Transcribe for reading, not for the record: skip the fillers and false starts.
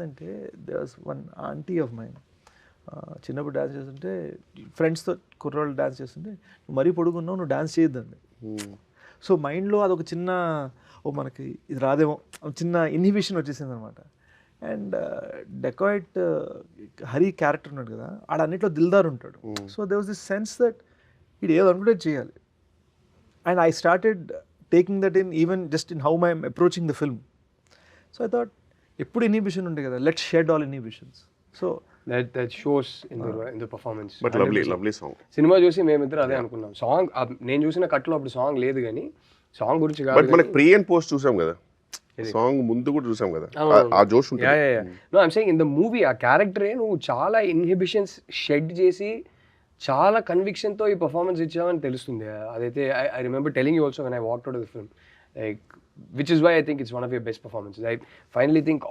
ఏమైందంటే they was one aunty of mine, చిన్నప్పుడు dance చేస్తుంటే ఫ్రెండ్స్తో కుర్రోళ్ళు డ్యాన్స్ చేస్తుంటే నువ్వు మరీ పొడుగున్నావు, నువ్వు డ్యాన్స్ చేయొద్దండి. సో మైండ్లో అదొక చిన్న మనకి ఇది రాదేమో చిన్న ఇన్హిబిషన్ వచ్చేసింది అనమాట. అండ్ డెకాయిట్ హరి క్యారెక్టర్ ఉన్నాడు కదా, ఆడన్నిట్లో దిల్దార్ ఉంటాడు. So they was this sense that ఇది ఏదో అనుకుంటే చేయాలి. And I started taking that in even just in how I'm approaching the film. So I thought ఎప్పుడు ఇన్హిబిషన్ ఉండే కదా, let's shed all inhibitions. So that shows in the performance. But lovely song. Cinema చూసి మేమిద్దరు అదే అనుకున్నాం. Song నేను చూసిన కట్లో అప్పుడు సాంగ్ లేదు కానీ సాంగ్ గురించి బట్ కాదు. మనకి ప్రీ అండ్ పోస్ట్ చూసాం కదా, సాంగ్ ముందు కూడా చూసాం కదా, ఆ జోష్ ఉంటుంది. No I'm saying in the movie ఆ క్యారెక్టరే నువ్వు చాలా ఇన్హిబిషన్స్ షెడ్ చేసి చాలా కన్విక్షన్తో ఈ పర్ఫార్మెన్స్ ఇచ్చావని తెలుస్తుంది. అదైతే I remember telling you also when I walked out of the film, like which is why I think it's one of your best performances. I finally think